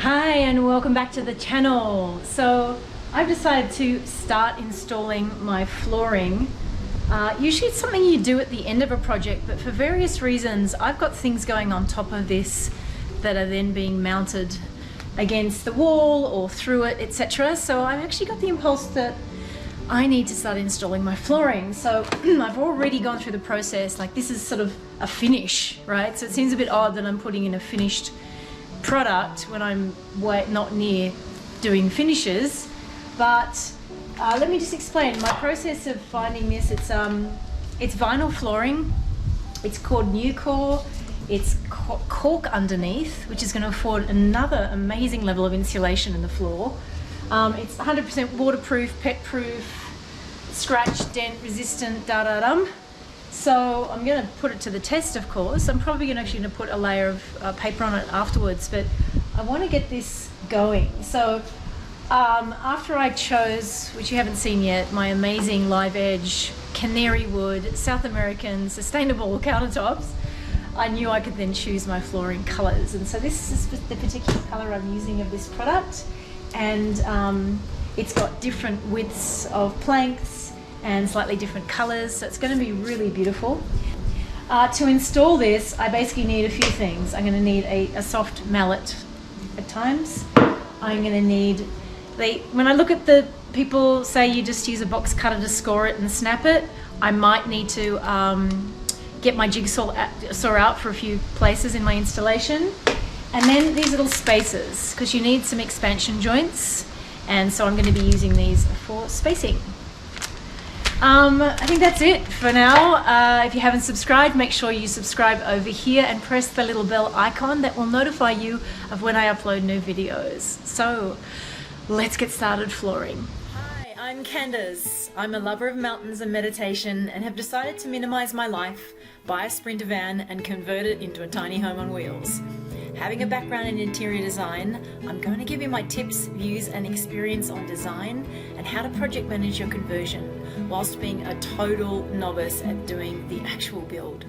Hi and welcome back to the channel. So I've decided to start installing my flooring. Usually it's something you do at the end of a project, but for various reasons I've got things going on top of this that are then being mounted against the wall or through it, etc. So I've actually got the impulse that I need to start installing my flooring. So I've already gone through the process. Like, this is sort of a finish, right? So it seems a bit odd that I'm putting in a finished product when I'm not near doing finishes. But let me just explain my process of finding this. It's vinyl flooring. It's called Nucor. It's cork underneath, which is going to afford another amazing level of insulation in the floor. It's 100% waterproof, pet-proof, scratch, dent resistant, da-da-dum. So I'm going to put it to the test, of course. I'm probably actually going to put a layer of paper on it afterwards, but I want to get this going. So after I chose, which you haven't seen yet, my amazing live edge canary wood South American sustainable countertops, I knew I could then choose my flooring colors. And so this is the particular color I'm using of this product. And it's got different widths of planks and slightly different colors, so it's going to be really beautiful. To install this, I basically need a few things. I'm going to need a soft mallet at times. I'm going to need, when I look at the people say you just use a box cutter to score it and snap it, I might need to get my jigsaw out for a few places in my installation. And then these little spacers, because you need some expansion joints, and so I'm going to be using these for spacing. I think that's it for now. If you haven't subscribed, make sure you subscribe over here and press the little bell icon that will notify you of when I upload new videos. So let's get started flooring. Hi, I'm Candace. I'm a lover of mountains and meditation and have decided to minimize my life, buy a Sprinter van and convert it into a tiny home on wheels. Having a background in interior design, I'm going to give you my tips, views and experience on design and how to project manage your conversion whilst being a total novice at doing the actual build.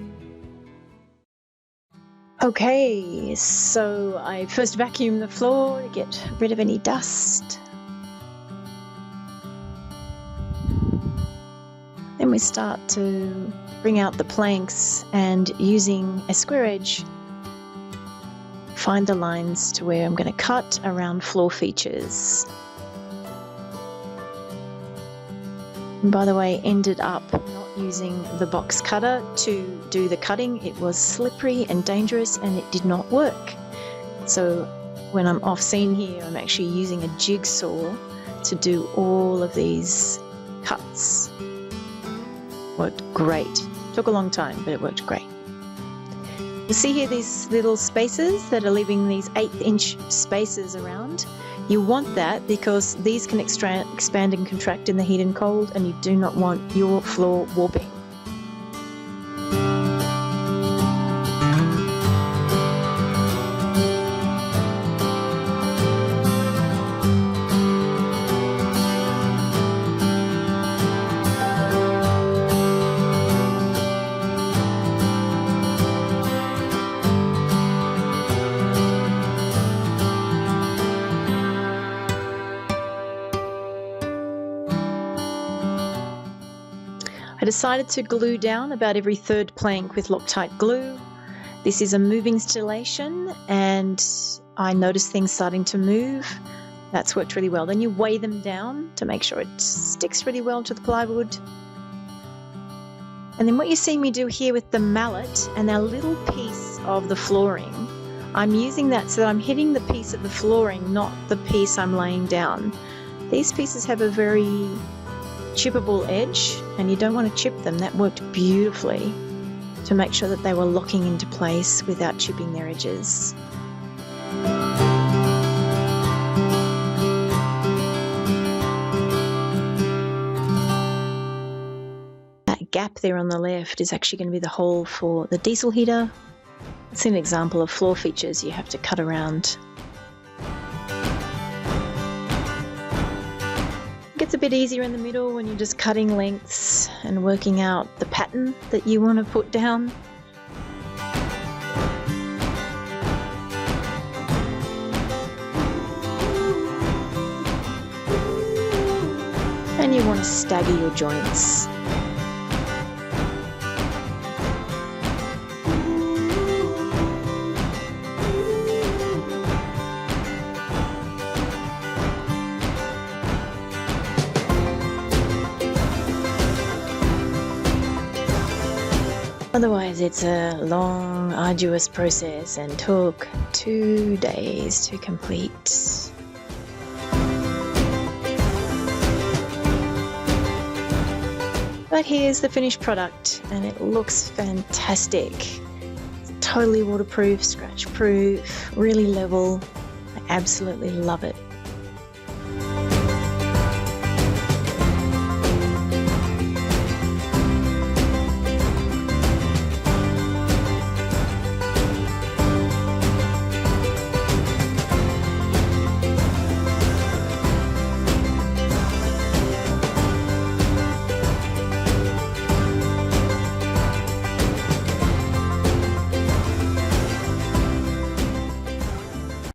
Okay, so I first vacuum the floor to get rid of any dust. Then we start to bring out the planks and using a square edge find the lines to where I'm going to cut around floor features. And by the way, ended up not using the box cutter to do the cutting. It was slippery and dangerous and it did not work. So when I'm off scene here, I'm actually using a jigsaw to do all of these cuts. Worked great. Took a long time, but it worked great. You see here these little spaces that are leaving these 1/8-inch spaces around. You want that because these can expand and contract in the heat and cold, and you do not want your floor warping. I decided to glue down about every third plank with Loctite glue. This is a moving installation and I noticed things starting to move. That's worked really well. Then you weigh them down to make sure it sticks really well to the plywood. And then what you see me do here with the mallet and that little piece of the flooring, I'm using that so that I'm hitting the piece of the flooring, not the piece I'm laying down. These pieces have a very chippable edge and you don't want to chip them. That worked beautifully to make sure that they were locking into place without chipping their edges. That gap there on the left is actually going to be the hole for the diesel heater. It's an example of floor features you have to cut around. It's a bit easier in the middle when you're just cutting lengths and working out the pattern that you want to put down. and you want to stagger your joints. Otherwise, it's a long, arduous process and took 2 days to complete. But here's the finished product, and it looks fantastic. It's totally waterproof, scratch proof, really level. I absolutely love it.